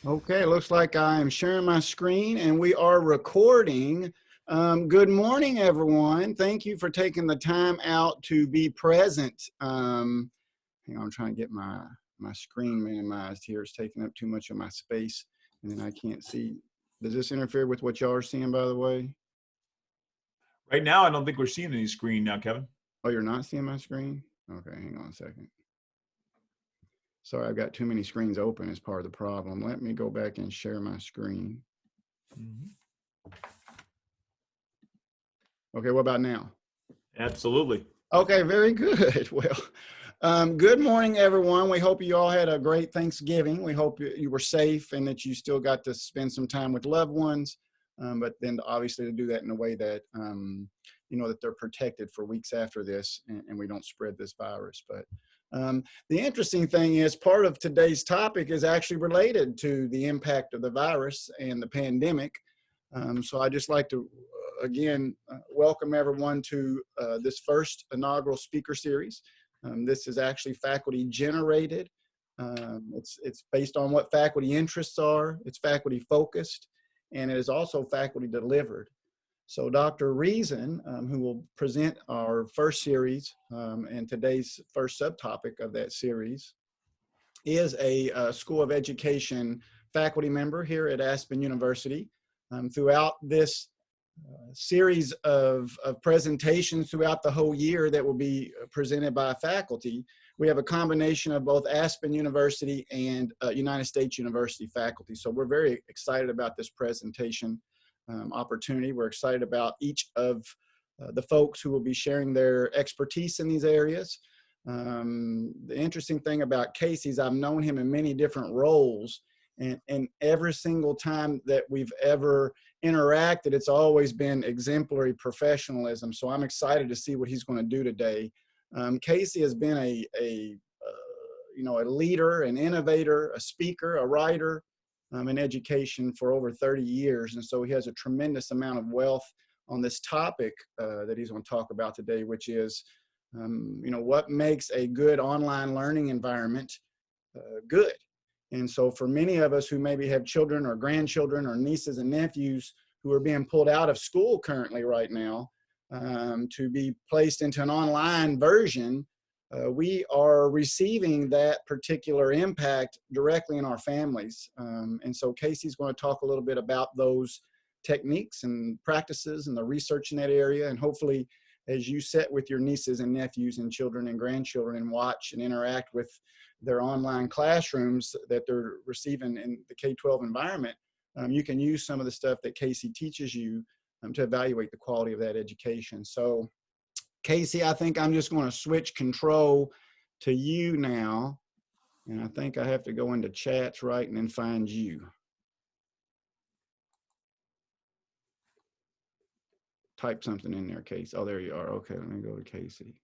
Okay, looks like I am sharing my screen and we are recording. Good morning, everyone. Thank you for taking the time out to be present. Hang on, I'm trying to get my screen minimized here. It's taking up too much of my space and then I can't see. Does this interfere with what y'all are seeing, by the way? Right now, I don't think we're seeing any screen now, Kevin. Oh, you're not seeing my screen? Okay, hang on a second. Sorry, I've got too many screens open as part of the problem. Let me go back and share my screen. Okay, what about now? Absolutely. Okay, very good. Well, good morning, everyone. We hope you all had a great Thanksgiving. We hope you were safe and that you still got to spend some time with loved ones, but then obviously to do that in a way that, you know, that they're protected for weeks after this and we don't spread this virus. But the interesting thing is part of today's topic is actually related to the impact of the virus and the pandemic. So I just like to again, welcome everyone to this first inaugural speaker series. This is actually faculty generated. It's based on what faculty interests are. It's faculty focused, and it is also faculty delivered. So Dr. Reason, who will present our first series and today's first subtopic of that series, is a School of Education faculty member here at Aspen University. Throughout this series of presentations throughout the whole year that will be presented by faculty, we have a combination of both Aspen University and United States University faculty. So we're very excited about this presentation opportunity. We're excited about each of the folks who will be sharing their expertise in these areas. The interesting thing about Casey is I've known him in many different roles, and every single time that we've ever interacted, it's always been exemplary professionalism. So I'm excited to see what he's going to do today. Casey has been a leader, an innovator, a speaker, a writer in education for over 30 years. And so he has a tremendous amount of wealth on this topic that he's going to talk about today, which is, what makes a good online learning environment good. And so for many of us who maybe have children or grandchildren or nieces and nephews who are being pulled out of school currently right now to be placed into an online version, we are receiving that particular impact directly in our families. And so Casey's going to talk a little bit about those techniques and practices and the research in that area. And hopefully, as you sit with your nieces and nephews and children and grandchildren and watch and interact with their online classrooms that they're receiving in the K-12 environment, you can use some of the stuff that Casey teaches you to evaluate the quality of that education. So Casey, I think I'm just going to switch control to you now. And I think I have to go into chats right and then find you. Type something in there, Casey. Oh, there you are. Okay, let me go to Casey.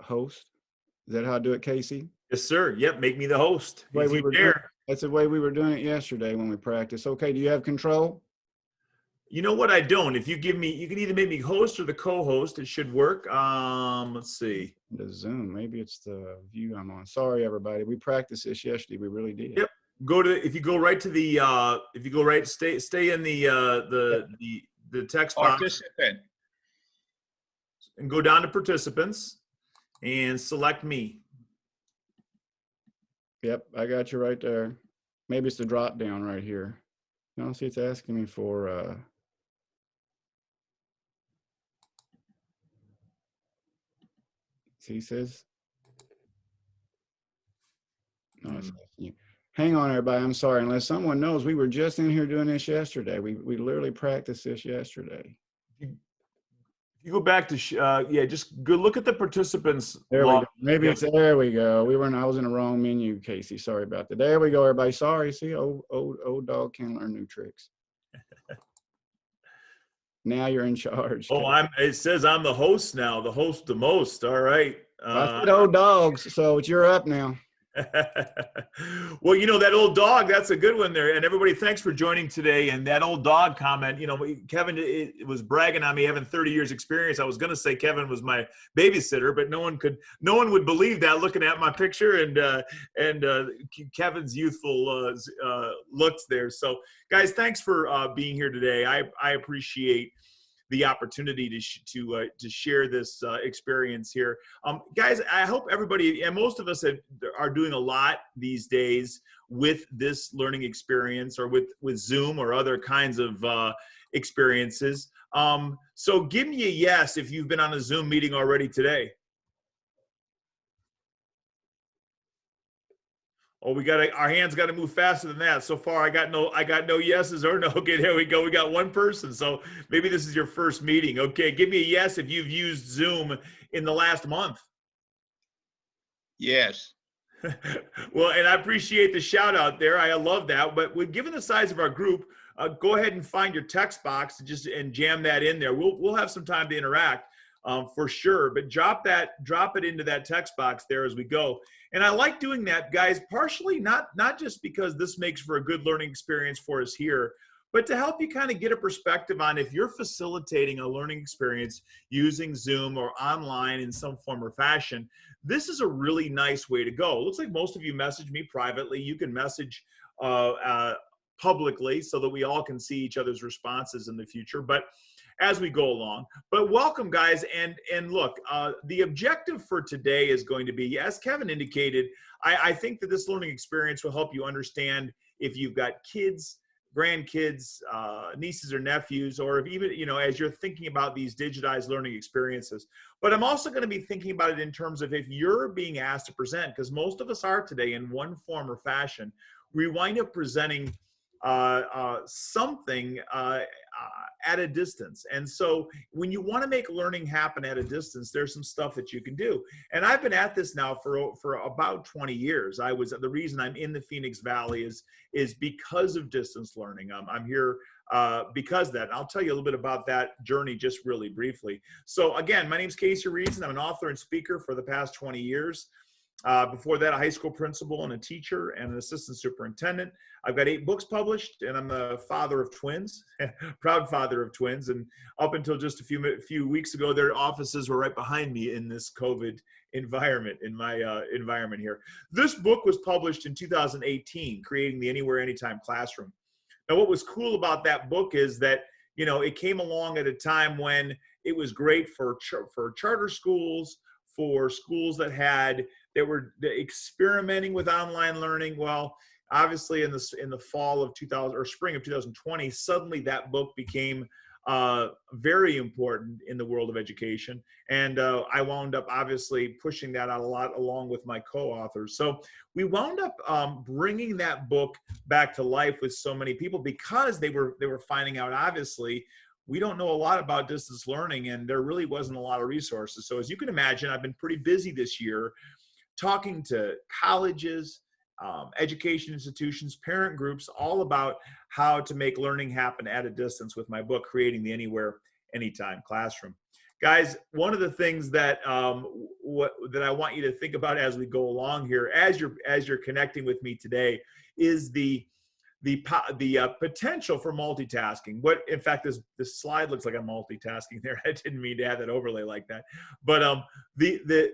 Host. Is that how I do it, Casey? Yes, sir. Yep, make me the host. That's the way we were doing it yesterday when we practiced. Okay, do you have control? You know what? I don't. If you give me, you can either make me host or the co-host. It should work. Let's see. The Zoom. Maybe it's the view I'm on. Sorry, everybody. We practiced this yesterday. We really did. Yep. If you go right to the if you go right, stay in the text box. Participant. And go down to participants and select me. Yep, I got you right there. Maybe it's the drop down right here. No, see, it's asking me for see, it says no, it's asking you. Hang on, everybody. I'm sorry. Unless someone knows, we were just in here doing this yesterday. We literally practiced this yesterday. If you go back to just go look at the participants. There we go. Maybe it's there we go. I was in the wrong menu, Casey. Sorry about that. There we go, everybody. Sorry. See, old dog can learn new tricks. Now you're in charge. Oh, it says I'm the host now. The host the most. All right. I said old dogs, so it's you're up now. Well, you know, that old dog, that's a good one there. And everybody, thanks for joining today. And that old dog comment, you know, Kevin it was bragging on me having 30 years experience. I was going to say Kevin was my babysitter, but no one would believe that looking at my picture and Kevin's youthful looks there. So guys, thanks for being here today. I appreciate the opportunity to share this experience here. Guys, I hope everybody, and most of us are doing a lot these days with this learning experience or with Zoom or other kinds of experiences. So give me a yes if you've been on a Zoom meeting already today. Oh, our hands got to move faster than that. So far, I got no yeses or no. Okay, there we go. We got one person. So maybe this is your first meeting. Okay, give me a yes if you've used Zoom in the last month. Yes. Well, and I appreciate the shout out there. I love that. But given the size of our group, go ahead and find your text box and jam that in there. We'll have some time to interact for sure. But drop it into that text box there as we go. And I like doing that, guys, partially not just because this makes for a good learning experience for us here, but to help you kind of get a perspective on if you're facilitating a learning experience using Zoom or online in some form or fashion. This is a really nice way to go. It looks like most of you message me privately. You can message publicly so that we all can see each other's responses in the future. But as we go along. But welcome, guys. And look, the objective for today is going to be, as Kevin indicated, I think that this learning experience will help you understand if you've got kids, grandkids, nieces or nephews, or if even, you know, as you're thinking about these digitized learning experiences. But I'm also going to be thinking about it in terms of if you're being asked to present, because most of us are today in one form or fashion, we wind up presenting something at a distance. And so when you want to make learning happen at a distance, there's some stuff that you can do. And I've been at this now for about 20 years. The reason I'm in the Phoenix Valley is because of distance learning. I'm here because of that. And I'll tell you a little bit about that journey just really briefly. So again, my name is Casey Reason. I'm an author and speaker for the past 20 years. Before that, a high school principal and a teacher and an assistant superintendent. I've got 8 books published, and I'm the father of twins, proud father of twins. And up until just a few weeks ago, their offices were right behind me in this COVID environment, in my environment here. This book was published in 2018, Creating the Anywhere, Anytime Classroom. Now, what was cool about that book is that, you know, it came along at a time when it was great for charter schools, for schools that were experimenting with online learning. Well, obviously in the fall of 2000 or spring of 2020, suddenly that book became very important in the world of education. And I wound up obviously pushing that out a lot along with my co-authors. So we wound up bringing that book back to life with so many people because they were finding out, obviously, we don't know a lot about distance learning, and there really wasn't a lot of resources. So as you can imagine, I've been pretty busy this year talking to colleges, education institutions, parent groups, all about how to make learning happen at a distance with my book, Creating the Anywhere, Anytime Classroom. Guys, one of the things that that I want you to think about as we go along here, as you're connecting with me today, is the potential for multitasking. In fact, this slide looks like I'm multitasking there. I didn't mean to have that overlay like that. But there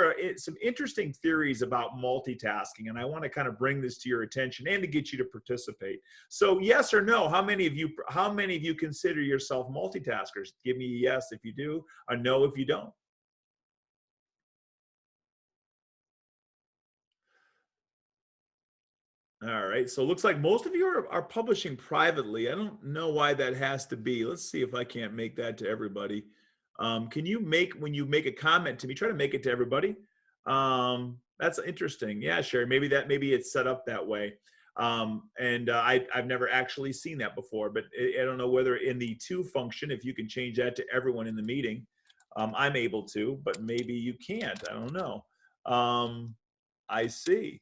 are some interesting theories about multitasking, and I want to kind of bring this to your attention and to get you to participate. So, yes or no? How many of you consider yourself multitaskers? Give me a yes if you do, a no if you don't. All right, so it looks like most of you are publishing privately. I don't know why that has to be. Let's see if I can't make that to everybody. Can you when you make a comment to me, try to make it to everybody? That's interesting. Yeah, Sherry, maybe it's set up that way. I've never actually seen that before, but I don't know whether in the to function, if you can change that to everyone in the meeting. I'm able to, but maybe you can't. I don't know. I see.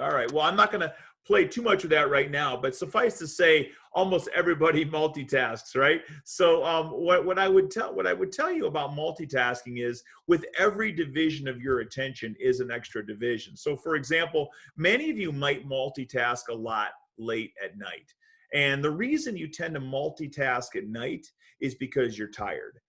All right. Well, I'm not going to play too much with that right now, but suffice to say, almost everybody multitasks, right? So what I would tell you about multitasking is, with every division of your attention is an extra division. So for example, many of you might multitask a lot late at night. And the reason you tend to multitask at night is because you're tired.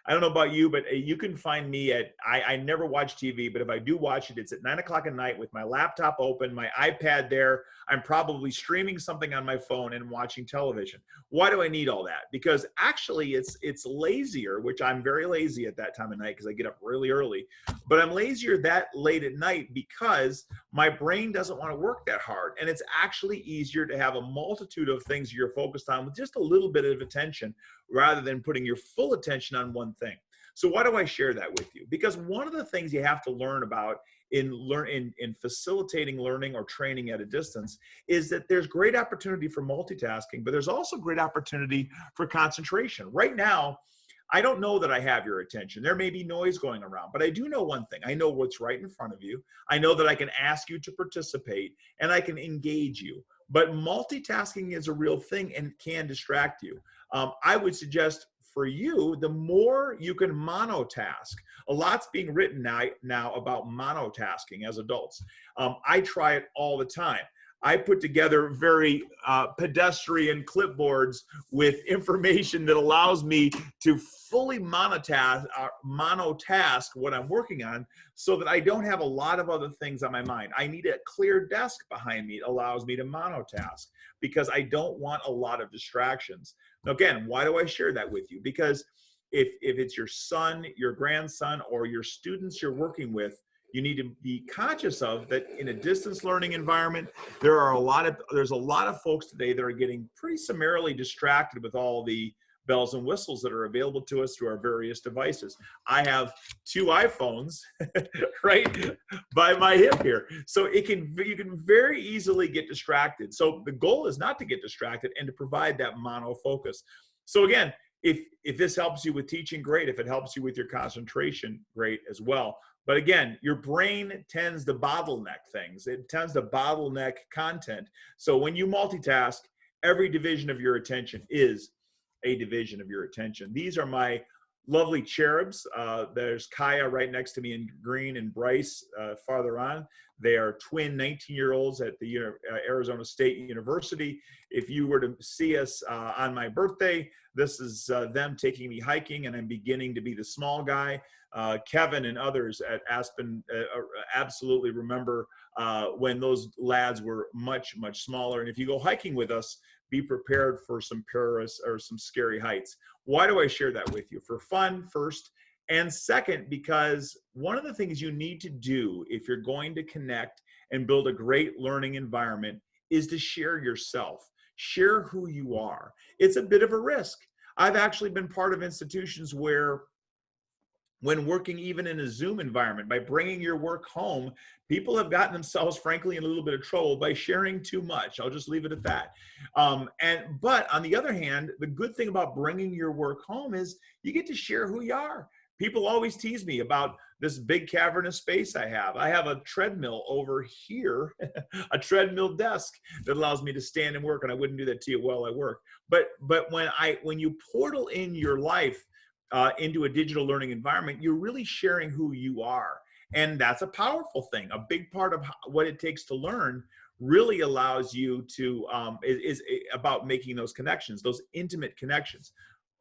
I don't know about you, but you can find me at, I never watch TV, but if I do watch it, it's at 9 o'clock at night with my laptop open, my iPad there. I'm probably streaming something on my phone and watching television. Why do I need all that? Because actually it's lazier, which I'm very lazy at that time of night because I get up really early, but I'm lazier that late at night because my brain doesn't want to work that hard. And it's actually easier to have a multitude of things you're focused on with just a little bit of attention, rather than putting your full attention on one thing. So why do I share that with you? Because one of the things you have to learn about in facilitating learning or training at a distance is that there's great opportunity for multitasking, but there's also great opportunity for concentration. Right now, I don't know that I have your attention. There may be noise going around, but I do know one thing. I know what's right in front of you. I know that I can ask you to participate and I can engage you. But multitasking is a real thing and can distract you. I would suggest for you, the more you can monotask. A lot's being written now about monotasking as adults. I try it all the time. I put together very pedestrian clipboards with information that allows me to fully monotask what I'm working on, so that I don't have a lot of other things on my mind. I need a clear desk behind me that allows me to monotask, because I don't want a lot of distractions. Now, again, why do I share that with you? Because if it's your son, your grandson, or your students you're working with, you need to be conscious of that in a distance learning environment. There's a lot of folks today that are getting pretty summarily distracted with all the bells and whistles that are available to us through our various devices. I have 2 iPhones right by my hip here. So you can very easily get distracted. So the goal is not to get distracted and to provide that mono focus. So again, if this helps you with teaching, great. If it helps you with your concentration, great as well. But again, your brain tends to bottleneck things. It tends to bottleneck content. So when you multitask, every division of your attention is a division of your attention. These are my lovely cherubs. There's Kaya right next to me in green, and Bryce farther on. They are twin 19-year-olds at the Arizona State University. If you were to see us on my birthday, this is them taking me hiking, and I'm beginning to be the small guy. Kevin and others at Aspen absolutely remember when those lads were much, much smaller. And if you go hiking with us, be prepared for some perilous or some scary heights. Why do I share that with you? For fun, first. And second, because one of the things you need to do if you're going to connect and build a great learning environment is to share yourself. Share who you are. It's a bit of a risk. I've actually been part of institutions where, when working even in a Zoom environment, by bringing your work home, people have gotten themselves, frankly, in a little bit of trouble by sharing too much. I'll just leave it at that. But on the other hand, the good thing about bringing your work home is you get to share who you are. People always tease me about this big cavernous space I have. I have a treadmill over here, a treadmill desk that allows me to stand and work, and I wouldn't do that to you while I work. But when you portal in your life into a digital learning environment, you're really sharing who you are. And that's a powerful thing. A big part of what it takes to learn really allows you to, is about making those connections, those intimate connections.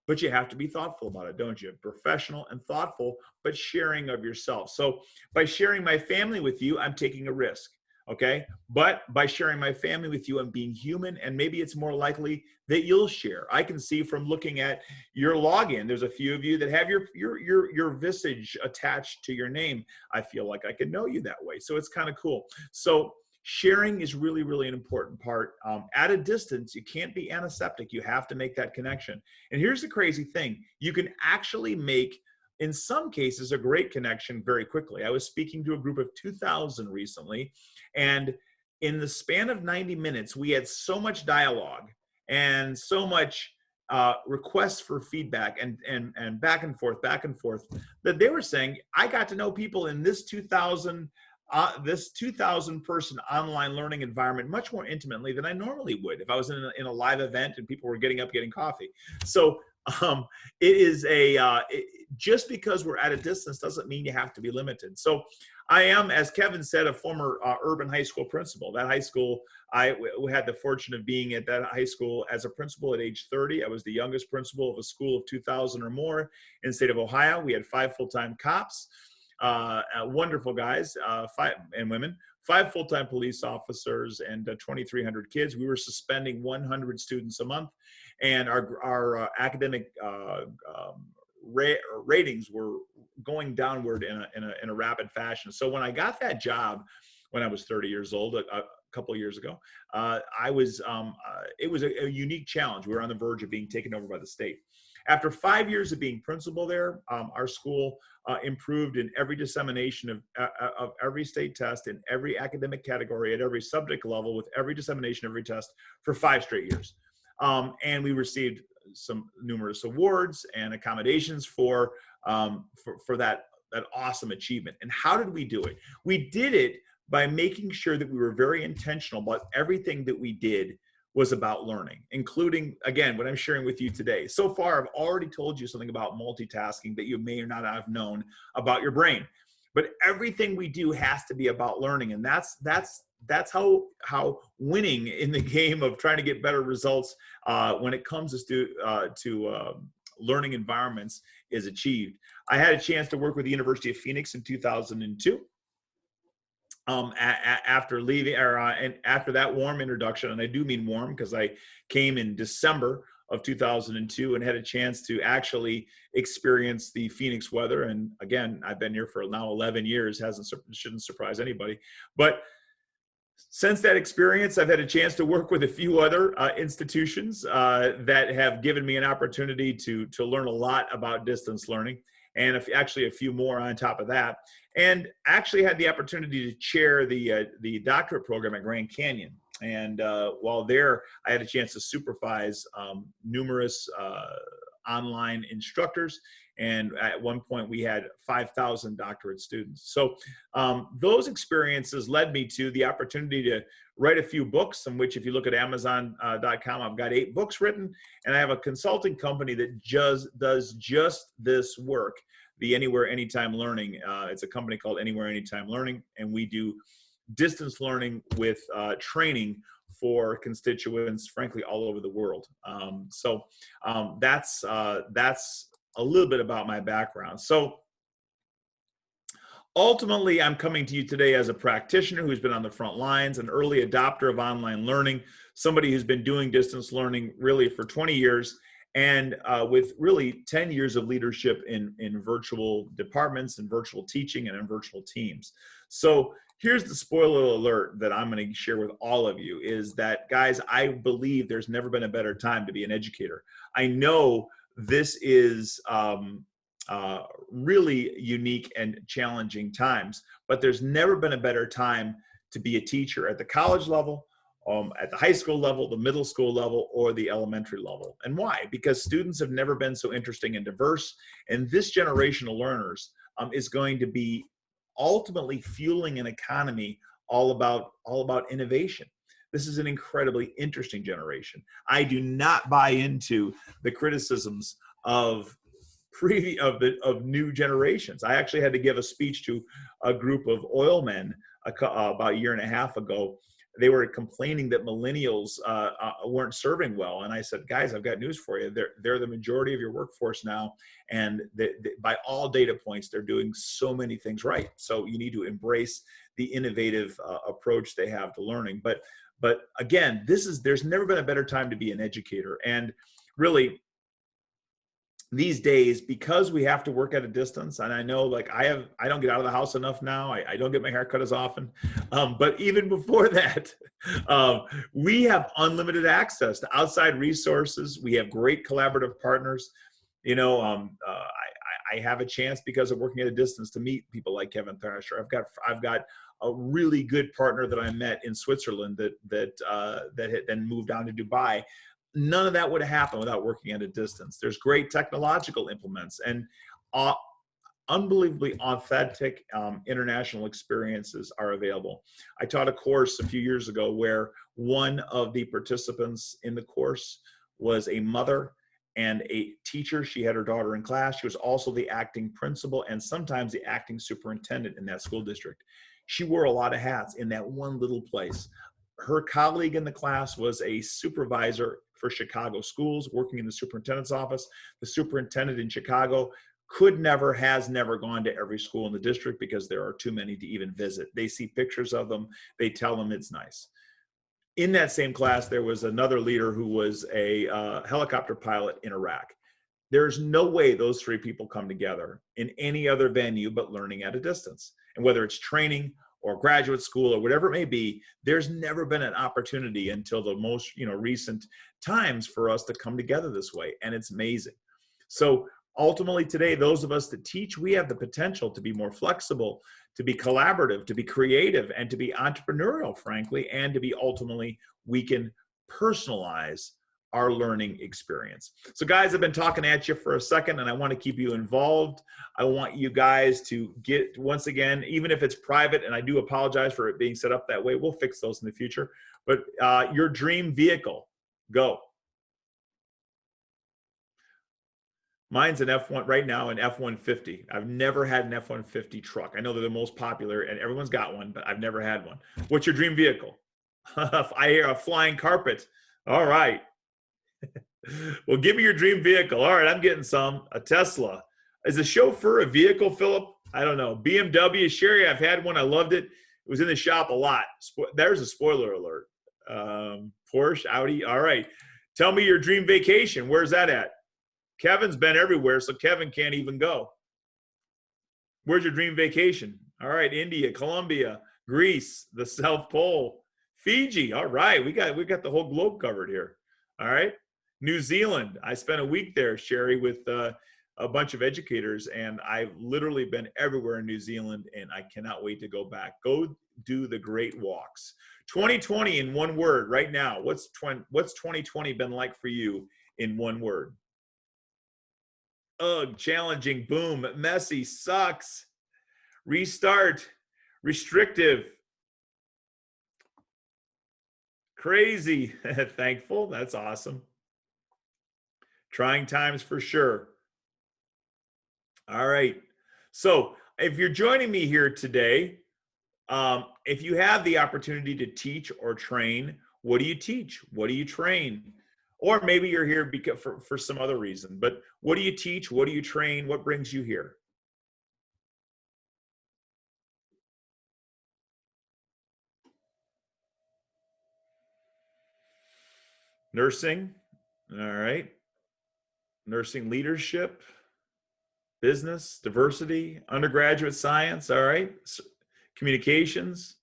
But you have to be thoughtful about it, don't you? Professional and thoughtful, but sharing of yourself. So by sharing my family with you, I'm taking a risk. Okay. But by sharing my family with you, I'm being human, and maybe it's more likely that you'll share. I can see from looking at your login, there's a few of you that have your visage attached to your name. I feel like I can know you that way. So it's kind of cool. So sharing is really, really an important part. At a distance, you can't be antiseptic. You have to make that connection. And here's the crazy thing. You can actually make, in some cases, a great connection very quickly. I was speaking to a group of 2,000 recently, and in the span of 90 minutes, we had so much dialogue and so much requests for feedback and back and forth, that they were saying, I got to know people in this 2,000 this 2,000 person online learning environment much more intimately than I normally would if I was in a live event and people were getting up getting coffee. So it is just because we're at a distance doesn't mean you have to be limited. So I am, as Kevin said, a former urban high school principal. That high school, we had the fortune of being at that high school as a principal at age 30. I was the youngest principal of a school of 2,000 or more in the state of Ohio. We had 5 full-time cops, wonderful guys, 5 and women, 5 full-time police officers, and 2,300 kids. We were suspending 100 students a month, and our academic ratings were going downward in a rapid fashion. So when I got that job when I was 30 years old, a couple of years ago, it was a unique challenge. We were on the verge of being taken over by the state. After 5 years of being principal there, our school improved in every dissemination of every state test, in every academic category, at every subject level, with every dissemination, every test for 5 straight years. And we received some numerous awards and accommodations for that awesome achievement. And how did we do it? We did it by making sure that we were very intentional about everything that we did was about learning, including, again, what I'm sharing with you today. So far, I've already told you something about multitasking that you may or not have known about your brain. But everything we do has to be about learning, and that's how winning in the game of trying to get better results when it comes to learning environments is achieved. I had a chance to work with the University of Phoenix in 2002. After leaving, and after that warm introduction, and I do mean warm because I came in December of 2002 and had a chance to actually experience the Phoenix weather. And again, I've been here for now 11 years, shouldn't surprise anybody. But since that experience, I've had a chance to work with a few other institutions that have given me an opportunity to learn a lot about distance learning, and actually a few more on top of that. And actually had the opportunity to chair the doctorate program at Grand Canyon. And while there, I had a chance to supervise numerous online instructors. And at one point, we had 5,000 doctorate students. So those experiences led me to the opportunity to write a few books, in which, if you look at Amazon.com, I've got 8 books written. And I have a consulting company that does just this work, the Anywhere, Anytime Learning. It's a company called Anywhere, Anytime Learning. And we do distance learning with training for constituents, frankly, all over the world. So that's a little bit about my background. So ultimately, I'm coming to you today as a practitioner who's been on the front lines, an early adopter of online learning, somebody who's been doing distance learning really for 20 years, and with really 10 years of leadership in virtual departments and virtual teaching and in virtual teams. So here's the spoiler alert that I'm going to share with all of you is that, guys, I believe there's never been a better time to be an educator. I know this is really unique and challenging times, but there's never been a better time to be a teacher at the college level, at the high school level, the middle school level, or the elementary level. And why? Because students have never been so interesting and diverse, and this generation of learners is going to be ultimately fueling an economy all about innovation. This is an incredibly interesting generation. I do not buy into the criticisms of new generations. I actually had to give a speech to a group of oil men about a year and a half ago. They were complaining that millennials weren't serving well. And I said, guys, I've got news for you. They're the majority of your workforce now. And by all data points, they're doing so many things right. So you need to embrace the innovative approach they have to learning. But again, there's never been a better time to be an educator. And really, these days, because we have to work at a distance, and I know, like, I don't get out of the house enough now. I don't get my hair cut as often. But even before that, we have unlimited access to outside resources. We have great collaborative partners. You know, I have a chance, because of working at a distance, to meet people like Kevin Thrasher. I've got a really good partner that I met in Switzerland that had then moved on to Dubai. None of that would have happened without working at a distance. There's great technological implements, and unbelievably authentic international experiences are available. I taught a course a few years ago where one of the participants in the course was a mother and a teacher. She had her daughter in class. She was also the acting principal and sometimes the acting superintendent in that school district. She wore a lot of hats in that one little place. Her colleague in the class was a supervisor for Chicago schools working in the superintendent's office. The superintendent in Chicago has never gone to every school in the district because there are too many to even visit. They see pictures of them. They tell them it's nice. In that same class, there was another leader who was a helicopter pilot in Iraq. There's no way those three people come together in any other venue but learning at a distance. And whether it's training or graduate school or whatever it may be, there's never been an opportunity until the most recent times for us to come together this way. And it's amazing. So ultimately today, those of us that teach, we have the potential to be more flexible, to be collaborative, to be creative, and to be entrepreneurial, frankly, and to be ultimately, we can personalize our learning experience. So guys, I've been talking at you for a second and I want to keep you involved. I want you guys to get, once again, even if it's private, and I do apologize for it being set up that way, we'll fix those in the future, but your dream vehicle, go. Mine's an F1 right now, an F-150. I've never had an F-150 truck. I know they're the most popular and everyone's got one, but I've never had one. What's your dream vehicle? I hear a flying carpet. All right. Well, give me your dream vehicle. All right, I'm getting some. A Tesla. Is a chauffeur a vehicle, Philip? I don't know. BMW, Sherry, I've had one. I loved it. It was in the shop a lot. There's a spoiler alert. Porsche, Audi. All right. Tell me your dream vacation. Where's that at? Kevin's been everywhere, so Kevin can't even go. Where's your dream vacation? All right, India, Colombia, Greece, the South Pole, Fiji. All right, we got the whole globe covered here. All right, New Zealand. I spent a week there, Sherry, with a bunch of educators, and I've literally been everywhere in New Zealand, and I cannot wait to go back. Go do the great walks. 2020 in one word right now. What's 2020 been like for you in one word? Ugh, challenging, boom, messy, sucks, restart, restrictive, crazy, thankful, that's awesome. Trying times for sure. All right, so if you're joining me here today, if you have the opportunity to teach or train, what do you teach? What do you train? Or maybe you're here because for some other reason, but what do you teach? What do you train? What brings you here? Nursing, all right. Nursing leadership, business, diversity, undergraduate science, all right. Communications,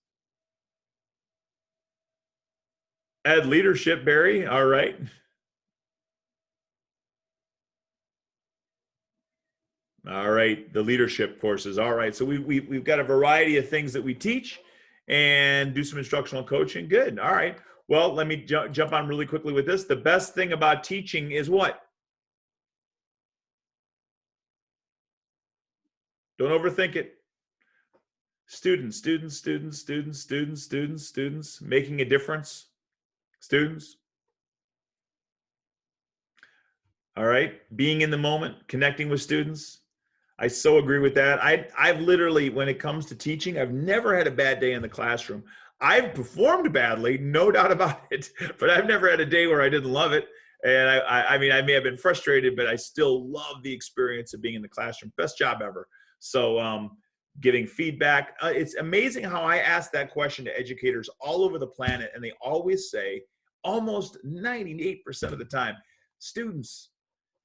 ed leadership, Barry, all right. All right, the leadership courses. All right, so we've got a variety of things that we teach and do some instructional coaching. Good. All right. Well, let me jump on really quickly with this. The best thing about teaching is what? Don't overthink it. Students, students, students, students, students, students, students, making a difference. Students. All right. Being in the moment, connecting with students. I so agree with that. I've literally, when it comes to teaching, I've never had a bad day in the classroom. I've performed badly, no doubt about it, but I've never had a day where I didn't love it. And I mean, I may have been frustrated, but I still love the experience of being in the classroom. Best job ever. So getting feedback. It's amazing how I ask that question to educators all over the planet, and they always say, almost 98% of the time, students,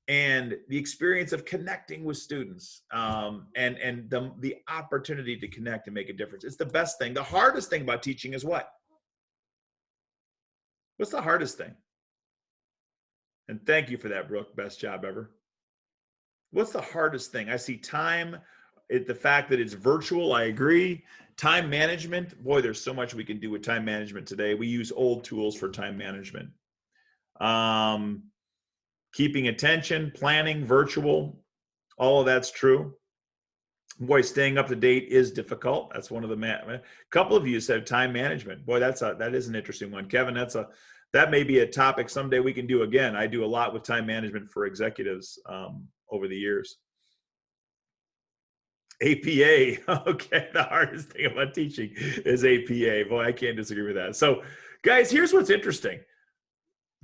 and the experience of connecting with students and the opportunity to connect and make a difference. It's the best thing. The hardest thing about teaching is what? What's the hardest thing? And thank you for that, Brooke. Best job ever. What's the hardest thing? I see time, the fact that it's virtual, I agree. Time management, boy, there's so much we can do with time management today. We use old tools for time management. Keeping attention, planning, virtual, all of that's true. Boy, staying up to date is difficult. That's one of the a couple of you said time management. Boy, that is an interesting one, Kevin. That may be a topic someday we can do again. I do a lot with time management for executives over the years. APA. Okay, the hardest thing about teaching is APA. Boy, I can't disagree with that. So, guys, here's what's interesting.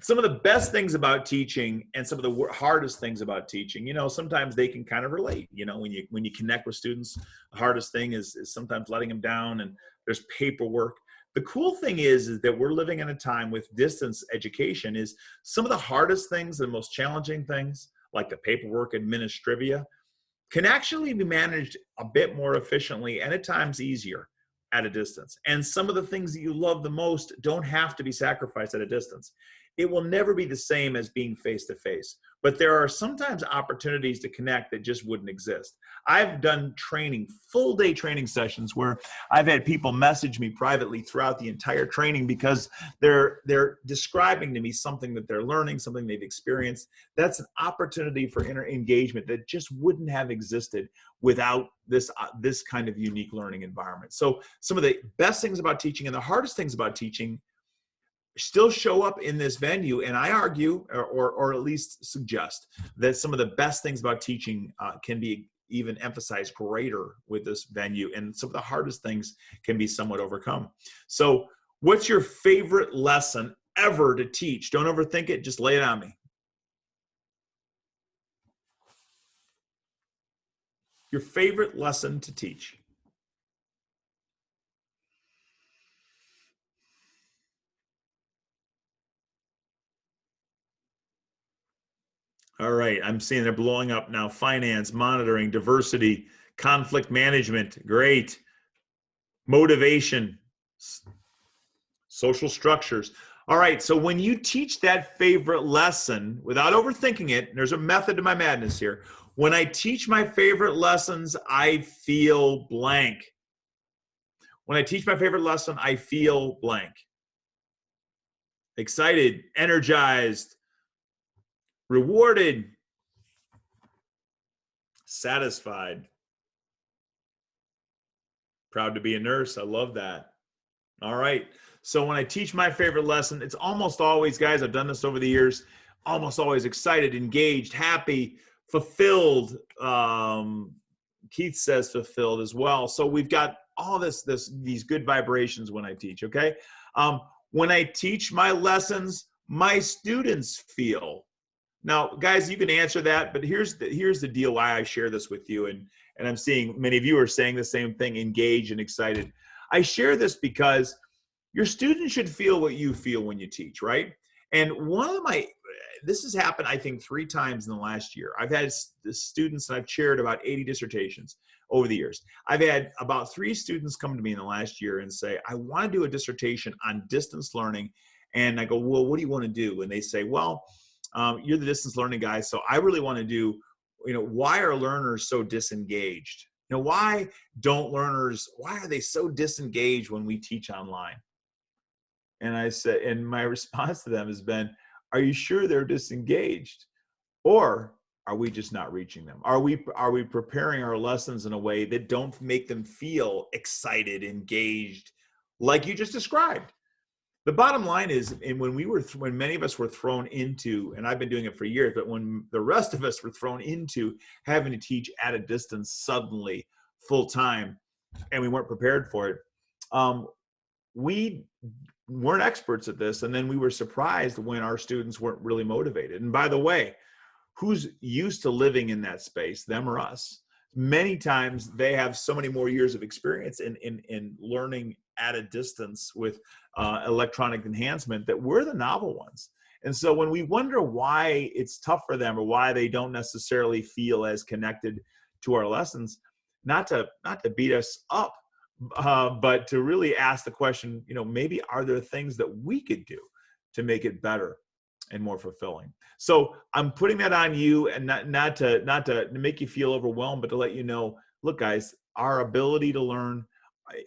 Some of the best things about teaching and some of the hardest things about teaching, sometimes they can kind of relate. When you connect with students, the hardest thing is sometimes letting them down, and there's paperwork. The cool thing is that we're living in a time with distance education. Is some of the hardest things, the most challenging things, like the paperwork administrivia, can actually be managed a bit more efficiently and at times easier at a distance. And some of the things that you love the most don't have to be sacrificed at a distance. It will never be the same as being face-to-face, but there are sometimes opportunities to connect that just wouldn't exist. I've done training, full day training sessions where I've had people message me privately throughout the entire training because they're describing to me something that they're learning, something they've experienced. That's an opportunity for engagement that just wouldn't have existed without this kind of unique learning environment. So some of the best things about teaching and the hardest things about teaching still show up in this venue, and I argue, or at least suggest, that some of the best things about teaching can be even emphasized greater with this venue, and some of the hardest things can be somewhat overcome. So what's your favorite lesson ever to teach? Don't overthink it, just lay it on me. Your favorite lesson to teach? All right, I'm seeing they're blowing up now. Finance, monitoring, diversity, conflict management, great. Motivation, social structures. All right, so when you teach that favorite lesson, without overthinking it, there's a method to my madness here. When I teach my favorite lessons, I feel blank. When I teach my favorite lesson, I feel blank. Excited, energized, rewarded, satisfied. Proud to be a nurse. I love that. All right. So when I teach my favorite lesson, it's almost always, guys, I've done this over the years, almost always excited, engaged, happy, fulfilled. Keith says fulfilled as well. So we've got all these good vibrations when I teach, okay? When I teach my lessons, my students feel. Now, guys, you can answer that, but here's the deal why I share this with you, and I'm seeing many of you are saying the same thing, engaged and excited. I share this because your students should feel what you feel when you teach, right? And this has happened, I think, 3 times in the last year. I've had students, and I've chaired about 80 dissertations over the years. I've had about 3 students come to me in the last year and say, I want to do a dissertation on distance learning. And I go, well, what do you want to do? And they say, well, you're the distance learning guy, so I really want to do, why are learners so disengaged? Why are they so disengaged when we teach online? And I said, and my response to them has been, are you sure they're disengaged? Or are we just not reaching them? Are we preparing our lessons in a way that don't make them feel excited, engaged, like you just described? The bottom line is, and when many of us were thrown into, and I've been doing it for years, but when the rest of us were thrown into having to teach at a distance suddenly, full time, and we weren't prepared for it, we weren't experts at this, and then we were surprised when our students weren't really motivated. And by the way, who's used to living in that space, them or us? Many times they have so many more years of experience in learning at a distance with electronic enhancement that we're the novel ones. And so when we wonder why it's tough for them or why they don't necessarily feel as connected to our lessons, not to beat us up, but to really ask the question, maybe are there things that we could do to make it better and more fulfilling? So I'm putting that on you, and not to make you feel overwhelmed, but to let you know, look, guys, our ability to learn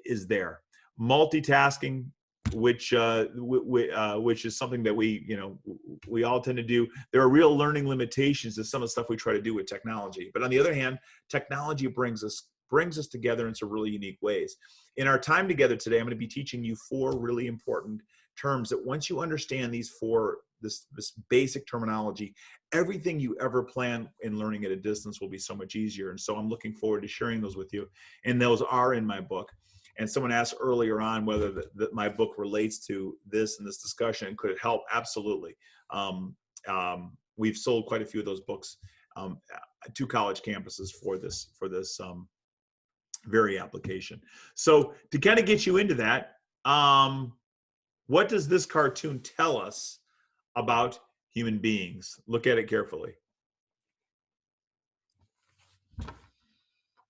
is there. Multitasking, which is something that we all tend to do. There are real learning limitations to some of the stuff we try to do with technology. But on the other hand, technology brings us brings us together in some really unique ways. In our time together today, I'm going to be teaching you 4 really important terms that once you understand these 4, this basic terminology, everything you ever plan in learning at a distance will be so much easier. And so I'm looking forward to sharing those with you. And those are in my book. And someone asked earlier on whether my book relates to this and this discussion. Could it help? Absolutely. We've sold quite a few of those books to college campuses for this very application. So to kind of get you into that, what does this cartoon tell us about human beings? Look at it carefully.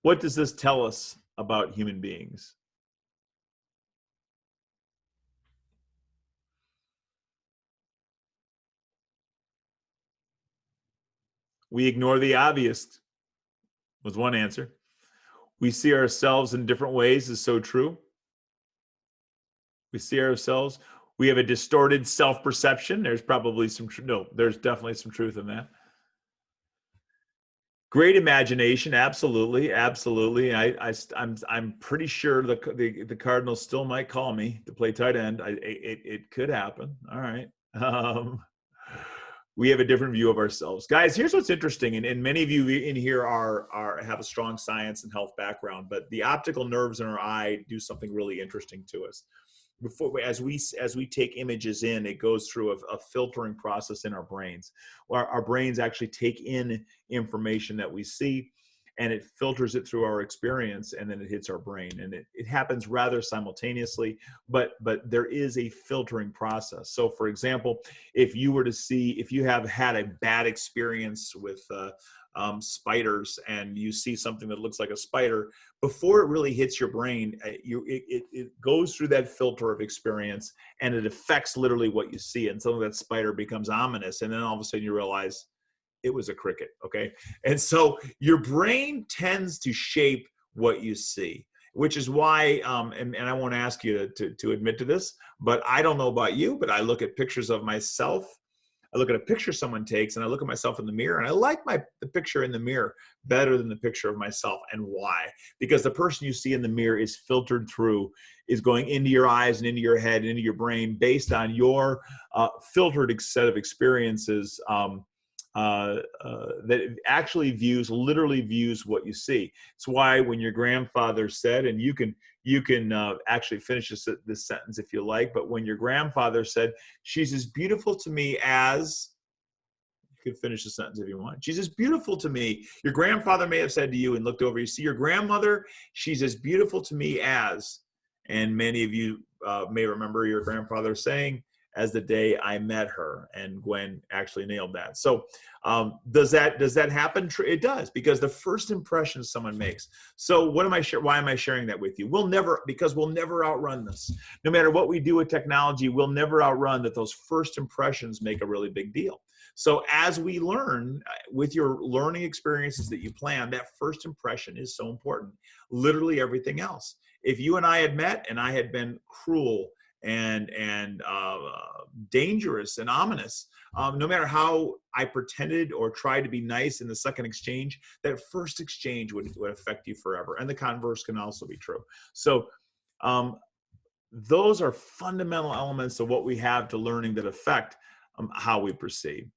What does this tell us about human beings? We ignore the obvious, was one answer. We see ourselves in different ways is so true. We see ourselves. We have a distorted self-perception. There's probably some there's definitely some truth in that. Great imagination, absolutely, absolutely. I'm pretty sure the Cardinals still might call me to play tight end. It could happen. All right. We have a different view of ourselves, guys. Here's what's interesting, and many of you in here have a strong science and health background, but the optical nerves in our eye do something really interesting to us. As we take images in, it goes through a filtering process in our brains. Our brains actually take in information that we see, and it filters it through our experience, and then it hits our brain. And it happens rather simultaneously, but there is a filtering process. So for example, if you have had a bad experience with spiders, and you see something that looks like a spider, before it really hits your brain, it goes through that filter of experience, and it affects literally what you see. And some of that spider becomes ominous, and then all of a sudden you realize it was a cricket. Okay. And so your brain tends to shape what you see, which is why, and I won't ask you to admit to this, but I don't know about you, but I look at pictures of myself. I look at a picture someone takes, and I look at myself in the mirror, and I like the picture in the mirror better than the picture of myself. And why? Because the person you see in the mirror is filtered through, is going into your eyes and into your head and into your brain based on your filtered set of experiences that actually literally views what you see. It's why when your grandfather said, and you can actually finish this sentence if you like, but when your grandfather said, she's as beautiful to me as, you could finish the sentence if you want. She's as beautiful to me. Your grandfather may have said to you and looked over, you see your grandmother, she's as beautiful to me as, and many of you may remember your grandfather saying, as the day I met her, and Gwen actually nailed that. So does that happen? It does, because the first impression someone makes. So why am I sharing that with you? Because we'll never outrun this. No matter what we do with technology, we'll never outrun that. Those first impressions make a really big deal. So as we learn, with your learning experiences that you plan, that first impression is so important. Literally everything else. If you and I had met and I had been cruel and dangerous and ominous, no matter how I pretended or tried to be nice in the second exchange, that first exchange would affect you forever. And the converse can also be true. So those are fundamental elements of what we have to learning that affect how we perceive.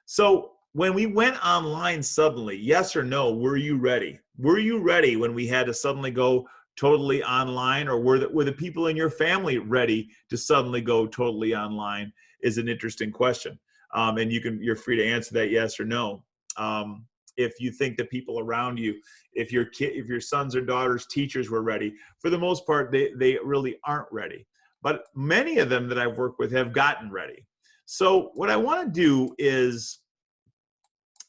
So when we went online suddenly, yes or no, were you ready? Were you ready when we had to suddenly go totally online, or were the people in your family ready to suddenly go totally online? Is an interesting question, and you're free to answer that yes or no. If you think the people around you, if your sons or daughters' teachers were ready, for the most part, they really aren't ready. But many of them that I've worked with have gotten ready. So what I want to do is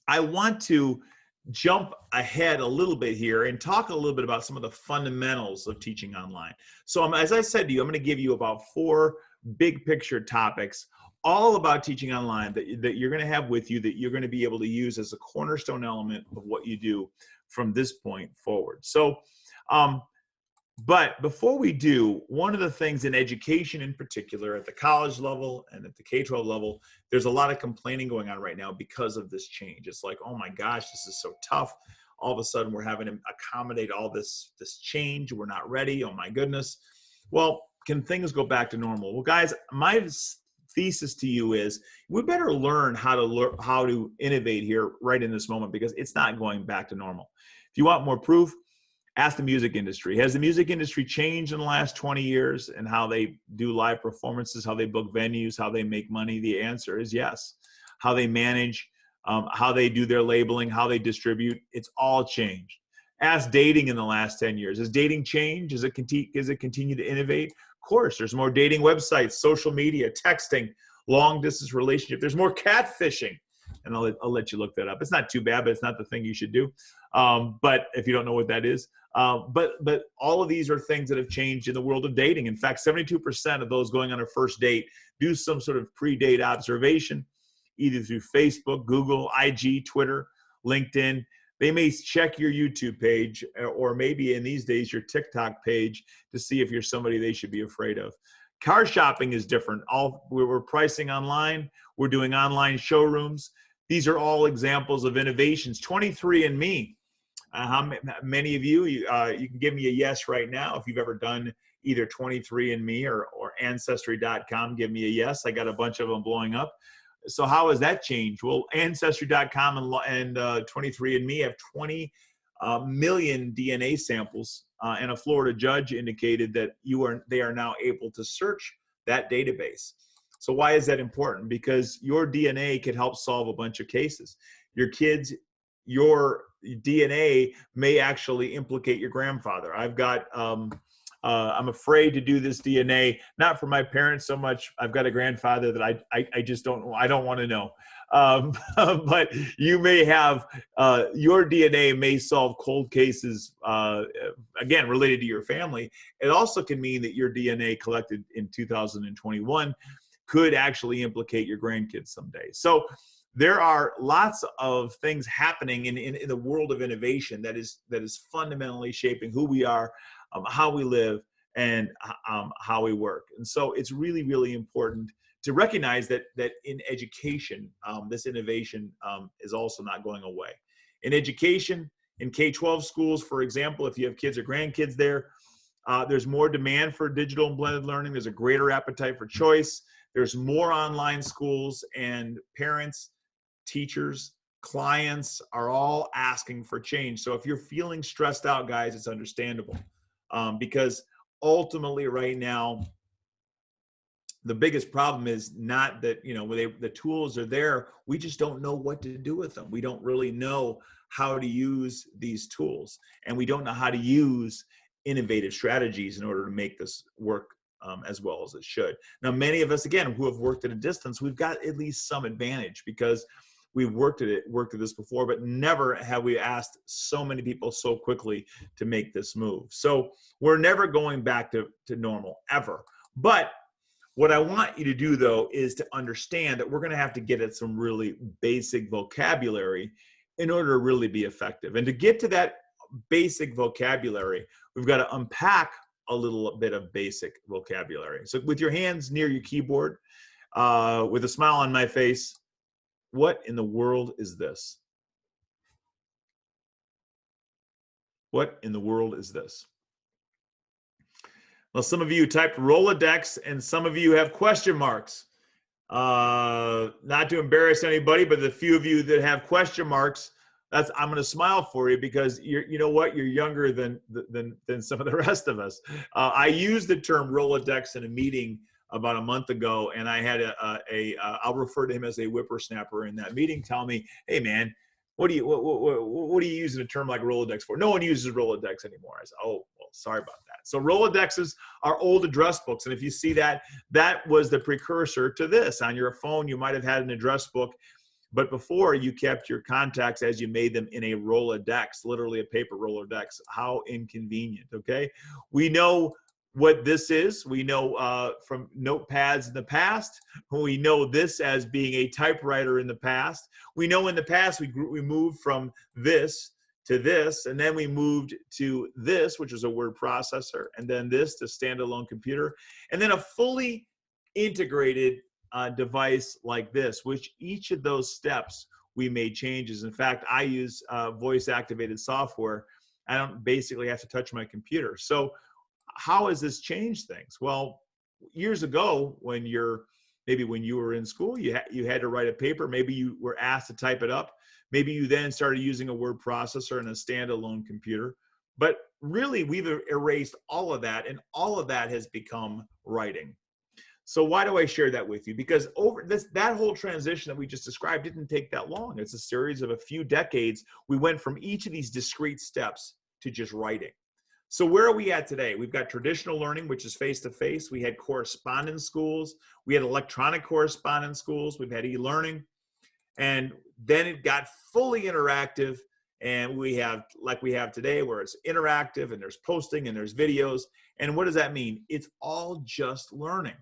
I want to jump ahead a little bit here and talk a little bit about some of the fundamentals of teaching online. So as I said to you, I'm going to give you about 4 big picture topics, all about teaching online that you're going to have with you, that you're going to be able to use as a cornerstone element of what you do from this point forward. So, but before we do, one of the things in education in particular, at the college level and at the K-12 level, there's a lot of complaining going on right now because of this change. It's like, oh my gosh, this is so tough. all of a sudden we're having to accommodate all this change. We're not ready. Oh my goodness. Well, can things go back to normal? Well, guys, my thesis to you is we better learn how to innovate here right in this moment, because it's not going back to normal. If you want more proof, ask the music industry. Has the music industry changed in the last 20 years and how they do live performances, how they book venues, how they make money? The answer is yes. How they manage, how they do their labeling, how they distribute, it's all changed. Ask dating in the last 10 years. Has dating changed? Does it continue to innovate? Of course, there's more dating websites, social media, texting, long distance relationship. There's more catfishing. And I'll let you look that up. It's not too bad, but it's not the thing you should do. But if you don't know what that is, but all of these are things that have changed in the world of dating. In fact, 72% of those going on a first date do some sort of pre-date observation, either through Facebook, Google, IG, Twitter, LinkedIn. They may check your YouTube page, or maybe in these days your TikTok page, to see if you're somebody they should be afraid of. Car shopping is different. We're pricing online. We're doing online showrooms. These are all examples of innovations. 23andMe. How many of you can give me a yes right now if you've ever done either 23andMe or Ancestry.com. Give me a yes. I got a bunch of them blowing up. So how has that changed? Well, Ancestry.com and 23andMe have 20 million DNA samples, and a Florida judge indicated that they are now able to search that database. So why is that important? Because your DNA could help solve a bunch of cases. Your DNA may actually implicate your grandfather. I'm afraid to do this DNA, not for my parents so much. I've got a grandfather that I just don't want to know. But you may have, your DNA may solve cold cases, again, related to your family. It also can mean that your DNA collected in 2021 could actually implicate your grandkids someday. So there are lots of things happening in the world of innovation that is fundamentally shaping who we are, how we live, and how we work. And so it's really, really important to recognize that in education, this innovation is also not going away. In education, in K-12 schools, for example, if you have kids or grandkids there, there's more demand for digital and blended learning. There's a greater appetite for choice. There's more online schools, and parents, teachers, clients are all asking for change. So if you're feeling stressed out, guys, it's understandable, because ultimately right now, the biggest problem is not that, the tools are there. We just don't know what to do with them. We don't really know how to use these tools, and we don't know how to use innovative strategies in order to make this work as well as it should. Now, many of us, again, who have worked at a distance, we've got at least some advantage because we've worked at this before, but never have we asked so many people so quickly to make this move. So we're never going back to normal, ever. But what I want you to do, though, is to understand that we're going to have to get at some really basic vocabulary in order to really be effective. And to get to that basic vocabulary, we've got to unpack a little bit of basic vocabulary. So with your hands near your keyboard, with a smile on my face, what in the world is this? What in the world is this? Well, some of you typed Rolodex and some of you have question marks. Not to embarrass anybody, but the few of you that have question marks, I'm going to smile for you because you know what? You're younger than some of the rest of us. I used the term Rolodex in a meeting about a month ago, and I had I'll refer to him as a whippersnapper in that meeting tell me, hey man, what are you using a term like Rolodex for? No one uses Rolodex anymore. I said, oh, well, sorry about that. So Rolodexes are old address books. And if you see that was the precursor to this. On your phone, you might have had an address book, but before you kept your contacts as you made them in a Rolodex, literally a paper Rolodex. How inconvenient, okay? We know what this is. We know from notepads in the past. We know this as being a typewriter in the past. We know in the past we moved from this to this, and then we moved to this, which was a word processor, and then this to standalone computer, and then a fully integrated device like this, which each of those steps we made changes. In fact, I use voice activated software. I don't basically have to touch my computer. So how has this changed things? Well, years ago, when you were in school, you had to write a paper. Maybe you were asked to type it up. Maybe you then started using a word processor and a standalone computer. But really, we've erased all of that, and all of that has become writing. So why do I share that with you? Because that whole transition that we just described didn't take that long. It's a series of a few decades. We went from each of these discrete steps to just writing. So where are we at today? We've got traditional learning, which is face-to-face. We had correspondence schools. We had electronic correspondence schools. We've had e-learning. And then it got fully interactive. And we have, like we have today, where it's interactive and there's posting and there's videos. And what does that mean? It's all just learning.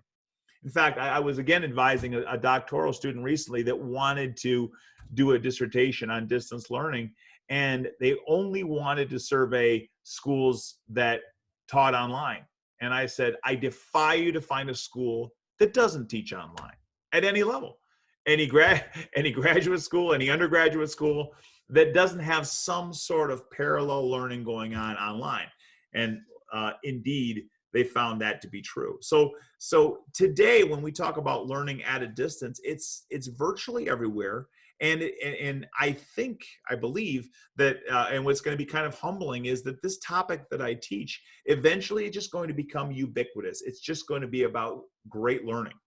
In fact, I was again advising a doctoral student recently that wanted to do a dissertation on distance learning, and they only wanted to survey schools that taught online. And I said, I defy you to find a school that doesn't teach online at any level, any graduate school, any undergraduate school that doesn't have some sort of parallel learning going on online. And indeed, they found that to be true. So today, when we talk about learning at a distance, it's virtually everywhere. And I believe that, and what's going to be kind of humbling is that this topic that I teach, eventually it's just going to become ubiquitous. It's just going to be about great learning.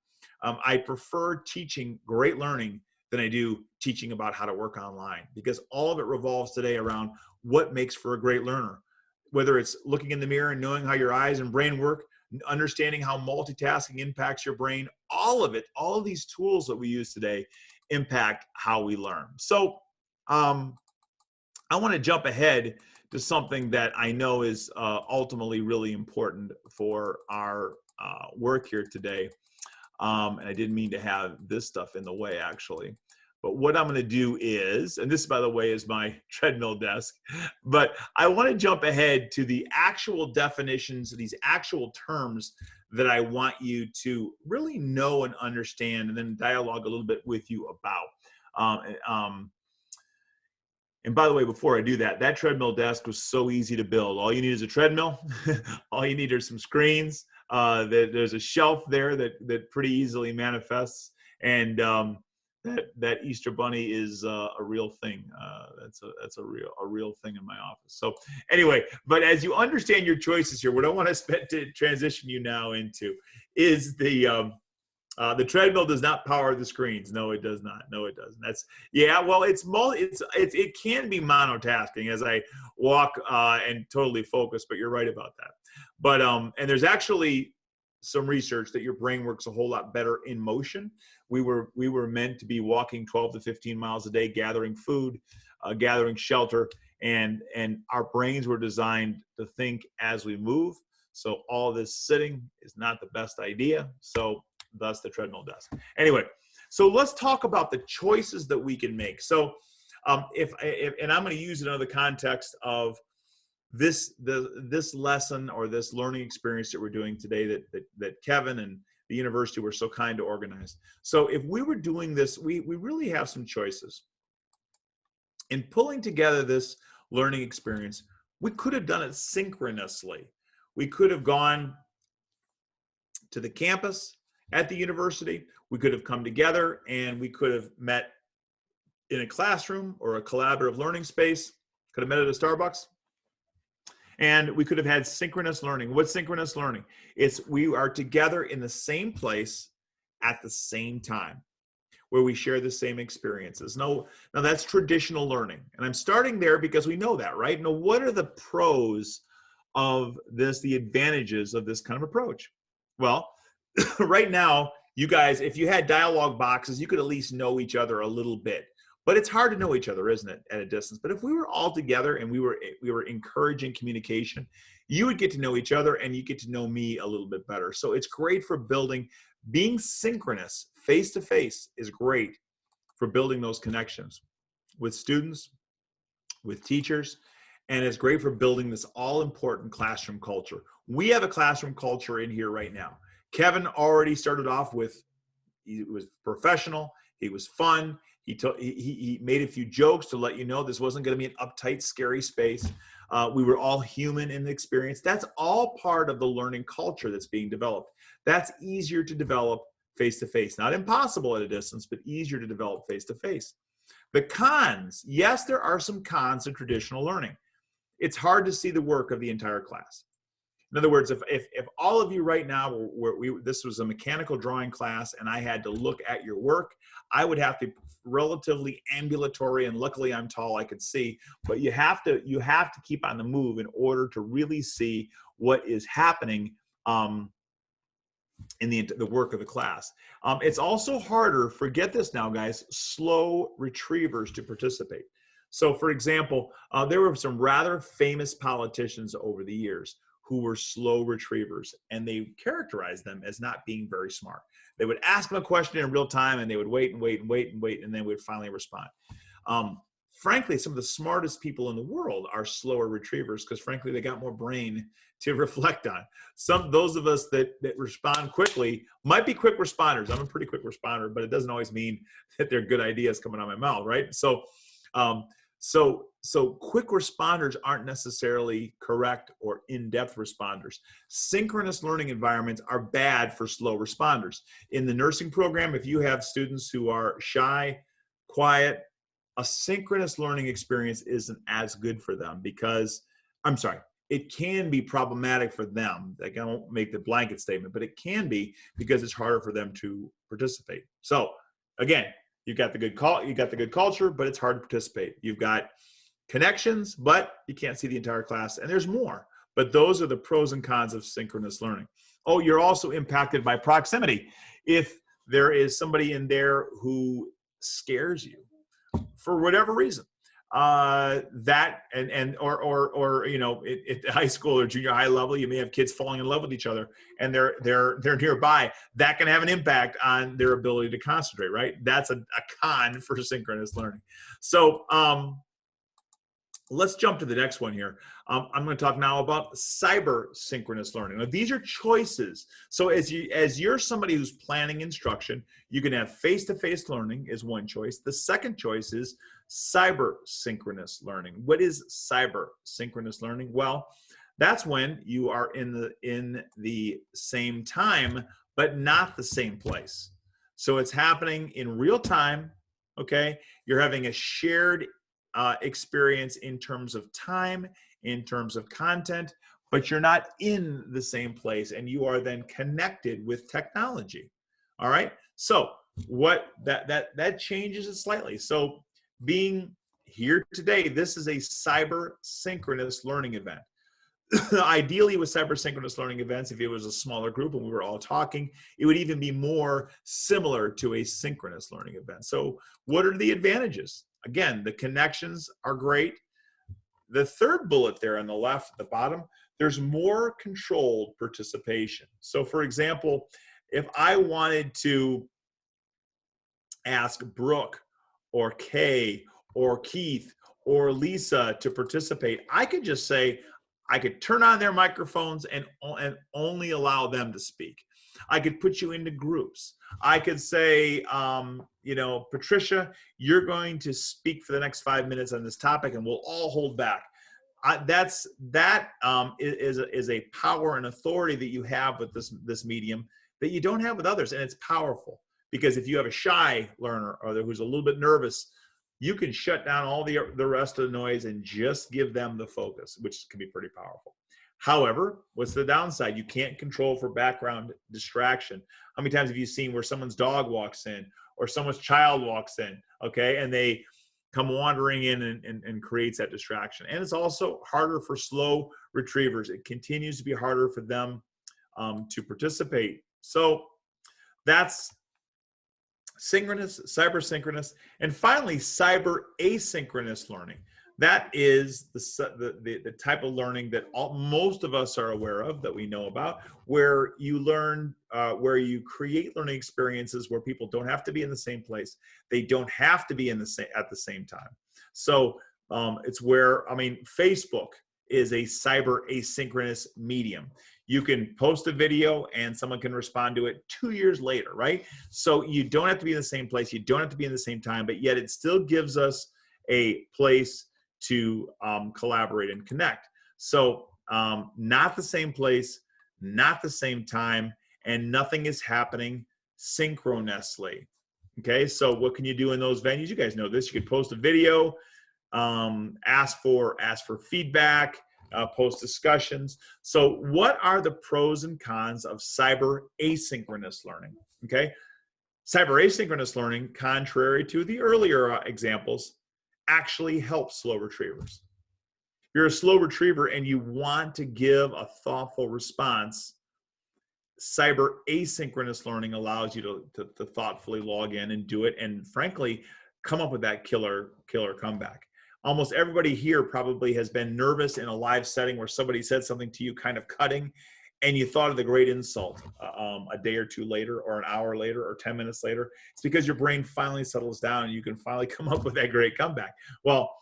I prefer teaching great learning than I do teaching about how to work online, because all of it revolves today around what makes for a great learner. Whether it's looking in the mirror and knowing how your eyes and brain work, understanding how multitasking impacts your brain, all of it, all of these tools that we use today impact how we learn. So I want to jump ahead to something that I know is ultimately really important for our work here today. And I didn't mean to have this stuff in the way, actually. But what I'm going to do is, and this, by the way, is my treadmill desk, but I want to jump ahead to the actual definitions, these actual terms that I want you to really know and understand, and then dialogue a little bit with you about. And by the way, before I do that, that treadmill desk was so easy to build. All you need is a treadmill. All you need are some screens. There's a shelf there that pretty easily manifests. And that Easter bunny is a real thing. That's a real thing in my office. So anyway, but as you understand your choices here, what I want to transition you now into is the treadmill does not power the screens. No, it does not. No, it doesn't. Well, it can be monotasking as I walk and totally focus, but you're right about that. But and there's actually some research that your brain works a whole lot better in motion. We were meant to be walking 12 to 15 miles a day, gathering food, gathering shelter, and our brains were designed to think as we move. So all this sitting is not the best idea. So thus the treadmill desk. Anyway, so let's talk about the choices that we can make. So if and I'm going to use another context of this lesson or this learning experience that we're doing today that Kevin and the university were so kind to organize. So if we were doing this, we really have some choices. In pulling together this learning experience, we could have done it synchronously. We could have gone to the campus at the university. We could have come together and we could have met in a classroom or a collaborative learning space, could have met at a Starbucks. And we could have had synchronous learning. What's synchronous learning? It's we are together in the same place at the same time, where we share the same experiences. Now that's traditional learning. And I'm starting there because we know that, right? Now, what are the pros of this, the advantages of this kind of approach? Well, right now, you guys, if you had dialogue boxes, you could at least know each other a little bit. But it's hard to know each other, isn't it, at a distance? But if we were all together and we were encouraging communication, you would get to know each other and you get to know me a little bit better. So it's great for building. Being synchronous, face-to-face, is great for building those connections with students, with teachers, and it's great for building this all-important classroom culture. We have a classroom culture in here right now. Kevin already started off with, he was professional, he was fun, He made a few jokes to let you know this wasn't going to be an uptight, scary space. We were all human in the experience. That's all part of the learning culture that's being developed. That's easier to develop face-to-face. Not impossible at a distance, but easier to develop face-to-face. The cons, yes, there are some cons of traditional learning. It's hard to see the work of the entire class. In other words, if all of you right now this was a mechanical drawing class and I had to look at your work, I would have to be relatively ambulatory, and luckily I'm tall, I could see, but you have to keep on the move in order to really see what is happening in the work of the class. It's also harder, forget this now guys, slow retrievers to participate. So for example, there were some rather famous politicians over the years who were slow retrievers, and they characterized them as not being very smart. They would ask them a question in real time, and they would wait and wait and wait and wait, and then would finally respond. Frankly, some of the smartest people in the world are slower retrievers because frankly, they got more brain to reflect on. Those of us that respond quickly might be quick responders. I'm a pretty quick responder, but it doesn't always mean that they're good ideas coming out of my mouth, right? So quick responders aren't necessarily correct or in-depth responders. Synchronous learning environments are bad for slow responders. In the nursing program, if you have students who are shy, quiet, a synchronous learning experience isn't as good for them because, it can be problematic for them. Like, I won't make the blanket statement, but it can be because it's harder for them to participate. So again, you've got the good culture, but it's hard to participate. You've got connections, but you can't see the entire class, and there's more. But those are the pros and cons of synchronous learning. Oh, you're also impacted by proximity. If there is somebody in there who scares you for whatever reason, or you know, at high school or junior high level, you may have kids falling in love with each other, and they're nearby. That can have an impact on their ability to concentrate, right? That's a con for synchronous learning. So let's jump to the next one here. I'm going to talk now about cyber synchronous learning. Now, these are choices. So as you're somebody who's planning instruction, you can have face-to-face learning is one choice. The second choice is cyber synchronous learning. What is cyber synchronous learning? Well, that's when you are in the same time, but not the same place. So it's happening in real time. Okay, you're having a shared experience in terms of time, in terms of content, but you're not in the same place, and you are then connected with technology. All right. So what that changes it slightly. So being here today, this is a cyber synchronous learning event. Ideally, with cyber synchronous learning events, if it was a smaller group and we were all talking, it would even be more similar to a synchronous learning event. So what are the advantages? Again, the connections are great. The third bullet there on the left at the bottom, there's more controlled participation. So for example, if I wanted to ask Brooke or Kay or Keith or Lisa to participate, I could just say, I could turn on their microphones and only allow them to speak. I could put you into groups. I could say, you know, Patricia, you're going to speak for the next 5 minutes on this topic, and we'll all hold back. That is a power and authority that you have with this medium that you don't have with others, and it's powerful because if you have a shy learner or who's a little bit nervous, you can shut down all the rest of the noise and just give them the focus, which can be pretty powerful. However, what's the downside? You can't control for background distraction. How many times have you seen where someone's dog walks in or someone's child walks in, okay, and they come wandering in and creates that distraction? And it's also harder for slow retrievers. It continues to be harder for them to participate. So that's synchronous, cyber synchronous, and finally, cyber asynchronous learning. That is the type of learning that most of us are aware of, that we know about, where you learn, where you create learning experiences where people don't have to be in the same place. They don't have to be at the same time. So it's where, I mean, Facebook is a cyber asynchronous medium. You can post a video and someone can respond to it 2 years later, right? So you don't have to be in the same place, you don't have to be in the same time, but yet it still gives us a place to collaborate and connect. So not the same place, not the same time, and nothing is happening synchronously. Okay, so what can you do in those venues? You guys know this. You could post a video, ask for feedback, post discussions. So what are the pros and cons of cyber asynchronous learning? Okay, cyber asynchronous learning, contrary to the earlier examples, actually helps slow retrievers. If you're a slow retriever and you want to give a thoughtful response, cyber asynchronous learning allows you to thoughtfully log in and do it, and frankly, come up with that killer comeback. Almost everybody here probably has been nervous in a live setting where somebody said something to you kind of cutting, and you thought of the great insult a day or two later, or an hour later, or 10 minutes later. It's because your brain finally settles down and you can finally come up with that great comeback. Well,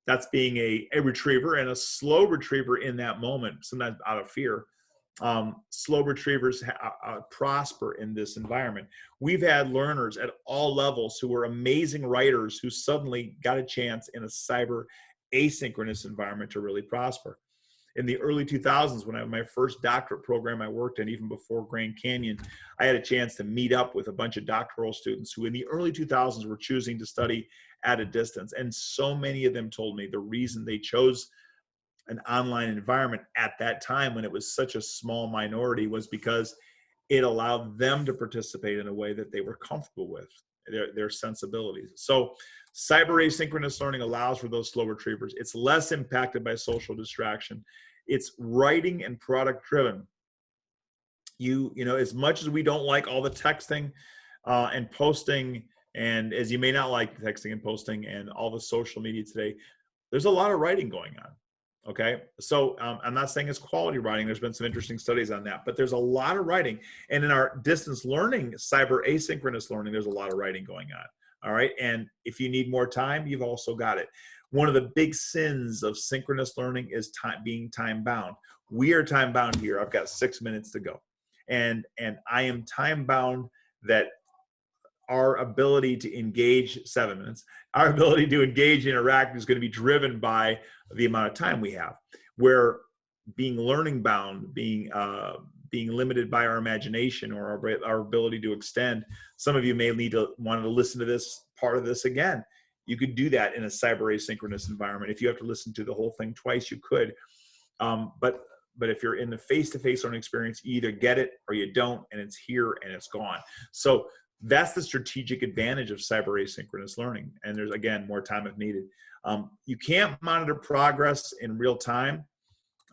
that's being a retriever, and a slow retriever in that moment, sometimes out of fear. Slow retrievers prosper in this environment. We've had learners at all levels who were amazing writers who suddenly got a chance in a cyber asynchronous environment to really prosper. In the early 2000s, when I had my first doctorate program I worked in, even before Grand Canyon, I had a chance to meet up with a bunch of doctoral students who in the early 2000s were choosing to study at a distance. And so many of them told me the reason they chose an online environment at that time, when it was such a small minority, was because it allowed them to participate in a way that they were comfortable with, their sensibilities. So cyber asynchronous learning allows for those slow retrievers. It's less impacted by social distraction. It's writing and product driven. You know, as much as we don't like all the texting and posting, and as you may not like texting and posting and all the social media today, there's a lot of writing going on. Okay, so I'm not saying it's quality writing. There's been some interesting studies on that, but there's a lot of writing. And in our distance learning, cyber asynchronous learning, there's a lot of writing going on. All right, and if you need more time, you've also got it. One of the big sins of synchronous learning is being time bound. We are time bound here. I've got 6 minutes to go, and I am time bound that our ability to engage 7 minutes, our ability to engage, interact is going to be driven by the amount of time we have. Where being learning bound, being limited by our imagination or our ability to extend. Some of you may want to listen to this part of this again. You could do that in a cyber asynchronous environment. If you have to listen to the whole thing twice, you could. But if you're in the face-to-face learning experience, you either get it or you don't, and it's here and it's gone. So that's the strategic advantage of cyber asynchronous learning. And there's, again, more time if needed. You can't monitor progress in real time,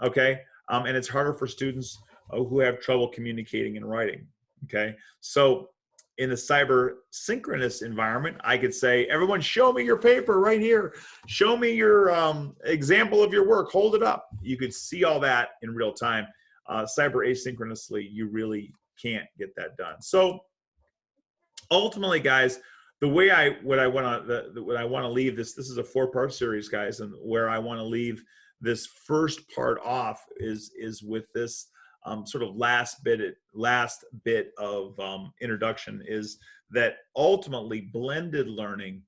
okay? And it's harder for students who have trouble communicating and writing, okay? So in the cyber synchronous environment, I could say, everyone show me your paper right here. Show me your example of your work, hold it up. You could see all that in real time. Cyber asynchronously, you really can't get that done. So ultimately, guys, what I want to leave this is a 4-part series, guys, and where I want to leave this first part off is with this sort of last bit of introduction, is that ultimately blended learning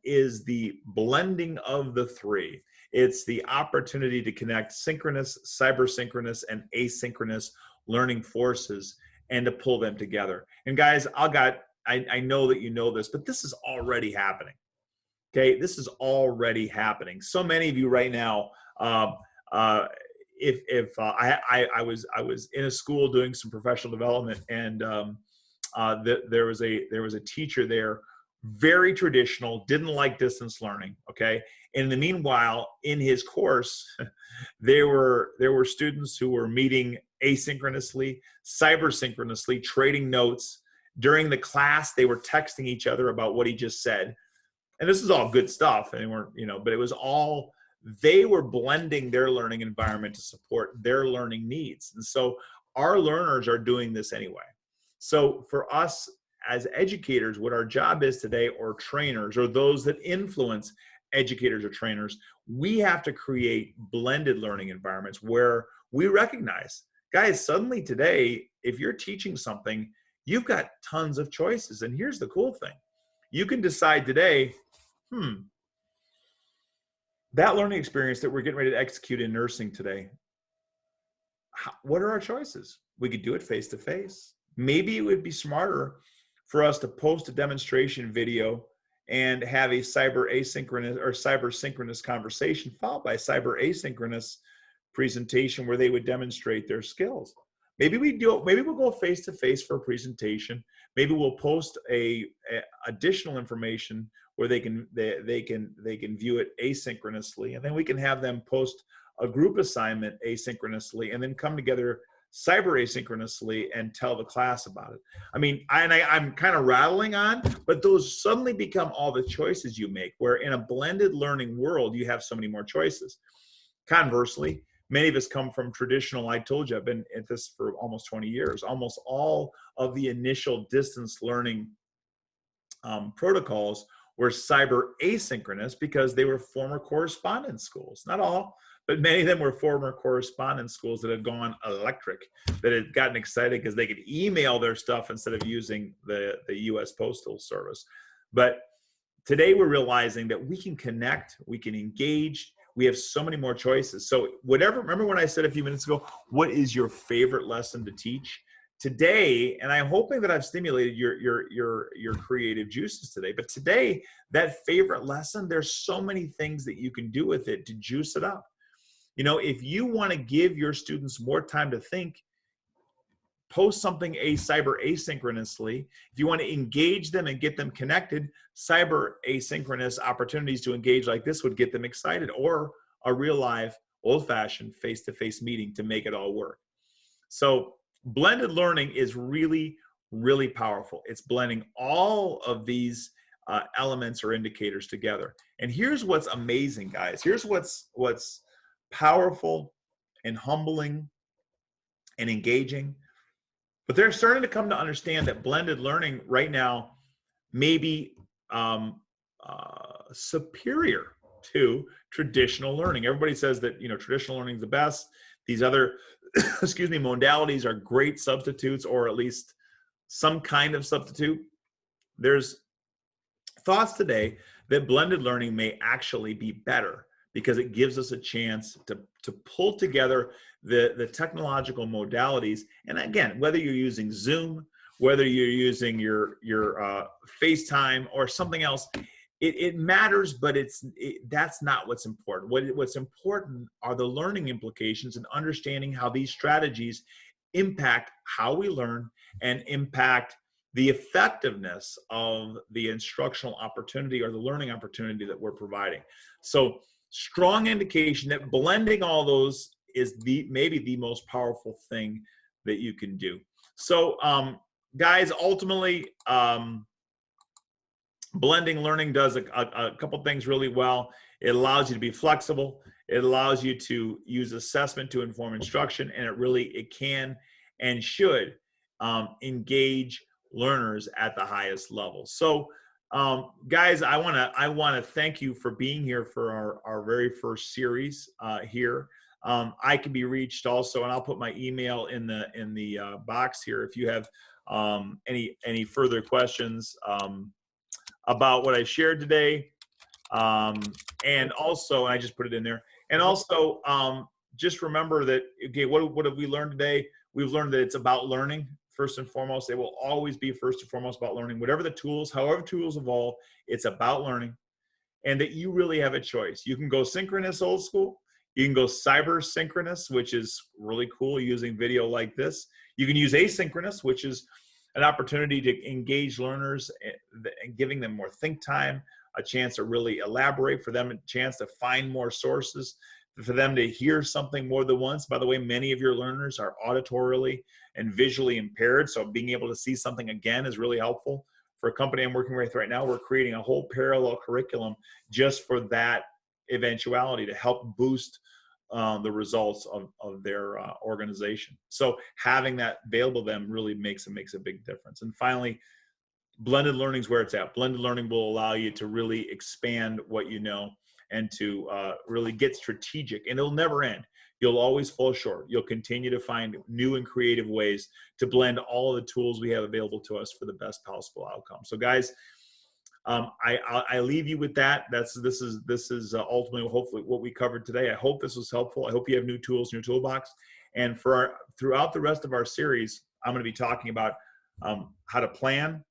is the blending of the three. It's the opportunity to connect synchronous, cyber synchronous, and asynchronous learning forces and to pull them together. And guys, I know that you know this, but this is already happening. Okay, this is already happening. So many of you right now, I was in a school doing some professional development, and there was a teacher there, very traditional, didn't like distance learning. Okay, and in the meanwhile, in his course, there were students who were meeting asynchronously, cyber synchronously, trading notes. During the class, they were texting each other about what he just said. And this is all good stuff. And but it was all, they were blending their learning environment to support their learning needs. And so our learners are doing this anyway. So for us as educators, what our job is today, or trainers, or those that influence educators or trainers, we have to create blended learning environments where we recognize, guys, suddenly today, if you're teaching something, you've got tons of choices. And here's the cool thing. You can decide today, that learning experience that we're getting ready to execute in nursing today, what are our choices? We could do it face-to-face. Maybe it would be smarter for us to post a demonstration video and have a cyber asynchronous or cyber synchronous conversation followed by cyber asynchronous presentation where they would demonstrate their skills. Maybe we'll go face-to-face for a presentation. Maybe we'll post additional information where they can view it asynchronously, and then we can have them post a group assignment asynchronously, and then come together cyber asynchronously and tell the class about it. I mean, I'm kind of rattling on, but those suddenly become all the choices you make, where in a blended learning world, you have so many more choices. Conversely, many of us come from traditional, I told you, I've been at this for almost 20 years. Almost all of the initial distance learning protocols were cyber asynchronous because they were former correspondence schools. Not all, but many of them were former correspondence schools that had gone electric, that had gotten excited because they could email their stuff instead of using the US Postal Service. But today we're realizing that we can connect, we can engage, we have so many more choices. So remember when I said a few minutes ago, what is your favorite lesson to teach? Today, and I'm hoping that I've stimulated your creative juices today, but today, that favorite lesson, there's so many things that you can do with it to juice it up. You know, if you want to give your students more time to think, post something cyber asynchronously. If you want to engage them and get them connected, cyber asynchronous opportunities to engage like this would get them excited, or a real live, old-fashioned face-to-face meeting to make it all work. So blended learning is really, really powerful. It's blending all of these elements or indicators together. And here's what's amazing, guys. Here's what's powerful and humbling and engaging. But they're starting to come to understand that blended learning right now may be superior to traditional learning. Everybody says that, you know, traditional learning is the best. These other, modalities are great substitutes, or at least some kind of substitute. There's thoughts today that blended learning may actually be better because it gives us a chance to pull together the technological modalities. And again, whether you're using Zoom, whether you're using your FaceTime or something else, it matters, but that's not what's important. What's important are the learning implications and understanding how these strategies impact how we learn and impact the effectiveness of the instructional opportunity or the learning opportunity that we're providing. So strong indication that blending all those is maybe the most powerful thing that you can do. So guys, ultimately, blending learning does a couple things really well. It allows you to be flexible. It allows you to use assessment to inform instruction, and it can and should engage learners at the highest level. So guys, I want to thank you for being here for our very first series here. I can be reached also, and I'll put my email in the box here if you have any further questions about what I shared today. And also, I just put it in there. And also, just remember that, okay, what have we learned today? We've learned that it's about learning, first and foremost. It will always be first and foremost about learning. Whatever the tools, however tools evolve, it's about learning. And that you really have a choice. You can go synchronous old school. You can go cyber synchronous, which is really cool using video like this. You can use asynchronous, which is an opportunity to engage learners and giving them more think time, a chance to really elaborate, for them a chance to find more sources, for them to hear something more than once. By the way, many of your learners are auditorily and visually impaired, so being able to see something again is really helpful. For a company I'm working with right now, we're creating a whole parallel curriculum just for that eventuality to help boost the results of their organization. So having that available to them really makes a big difference. And finally, blended learning is where it's at. Blended learning will allow you to really expand what you know and to really get strategic. And it'll never end. You'll always fall short. You'll continue to find new and creative ways to blend all of the tools we have available to us for the best possible outcome. So guys, I leave you with that. This is ultimately hopefully what we covered today. I hope this was helpful. I hope you have new tools in your toolbox. And throughout the rest of our series, I'm going to be talking about how to plan,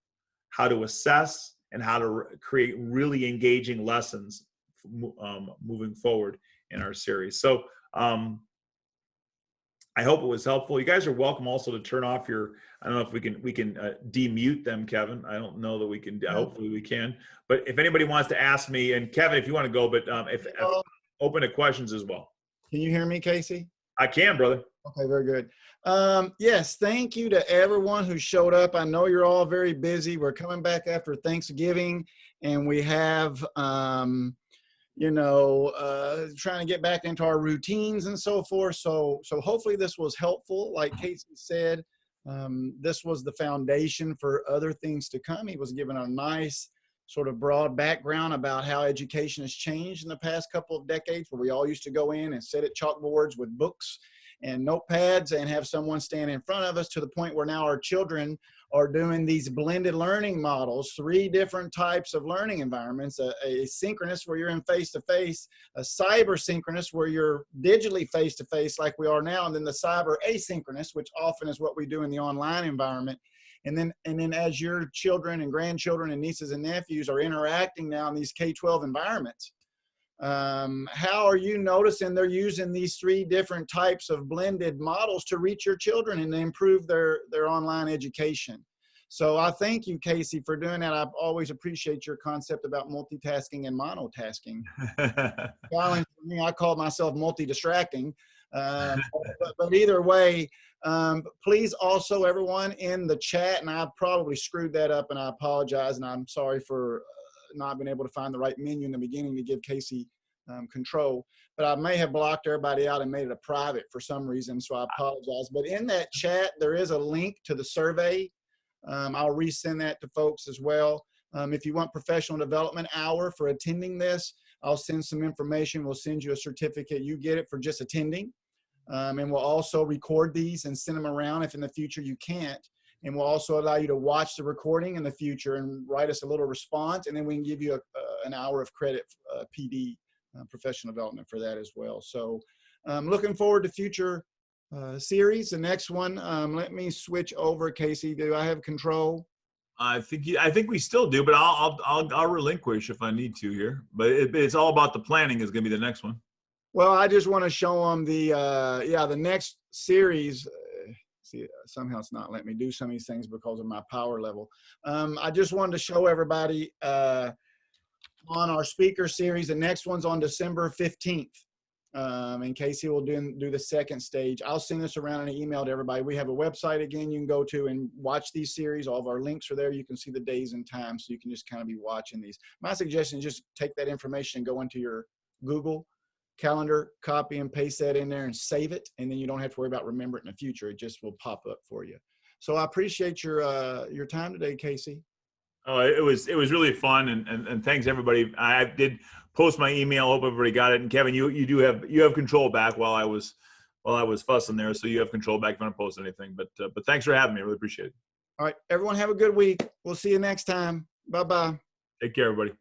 how to assess, and how to create really engaging lessons moving forward in our series. So I hope it was helpful. You guys are welcome also to turn off your, I don't know if we can demute them, Kevin. I don't know that we can, hopefully we can. But if anybody wants to ask me, and Kevin, if you want to go, but if open to questions as well. Can you hear me, Casey? I can, brother. Okay, very good. Yes, thank you to everyone who showed up. I know you're all very busy. We're coming back after Thanksgiving, and we have, trying to get back into our routines and so forth. So hopefully this was helpful. Like Casey said, this was the foundation for other things to come. He was given a nice sort of broad background about how education has changed in the past couple of decades, where we all used to go in and sit at chalkboards with books and notepads and have someone stand in front of us, to the point where now our children are doing these blended learning models, 3 different types of learning environments: a synchronous where you're in face-to-face, a cyber synchronous where you're digitally face-to-face like we are now, and then the cyber asynchronous, which often is what we do in the online environment. And then as your children and grandchildren and nieces and nephews are interacting now in these K-12 environments, how are you noticing they're using these 3 different types of blended models to reach your children and to improve their online education? So I thank you, Casey, for doing that. I always appreciate your concept about multitasking and monotasking. Challenge for me, I call myself multi-distracting. But either way, please also, everyone in the chat, and I probably screwed that up and I apologize, and I'm sorry for not being able to find the right menu in the beginning to give Casey control, but I may have blocked everybody out and made it a private for some reason, so I apologize. But in that chat, there is a link to the survey. I'll resend that to folks as well. If you want professional development hour for attending this, I'll send some information. We'll send you a certificate. You get it for just attending. And we'll also record these and send them around if in the future you can't. And we'll also allow you to watch the recording in the future and write us a little response. And then we can give you an hour of credit, PD, professional development, for that as well. So looking forward to future series. The next one, let me switch over. Casey, do I have control? I think we still do, but I'll relinquish if I need to here. But it's all about the planning is going to be the next one. Well, I just want to show them the next series. See, somehow it's not letting me do some of these things because of my power level. I just wanted to show everybody on our speaker series. The next one's on December 15th. And Casey will do the second stage. I'll send this around in an email to everybody. We have a website, again, you can go to and watch these series. All of our links are there. You can see the days and times, so you can just kind of be watching these. My suggestion is just take that information and go into your Google Calendar, copy and paste that in there and save it, and then you don't have to worry about remembering it in the future. It just will pop up for you. So I appreciate your time today, Casey. Oh, it was really fun, and thanks everybody. I did post my email. Hope everybody got it. And Kevin, you have control back while I was fussing there, so you have control back if you want to post anything. But thanks for having me. I really appreciate it. All right, everyone, have a good week. We'll see you next time. Bye bye. Take care, everybody.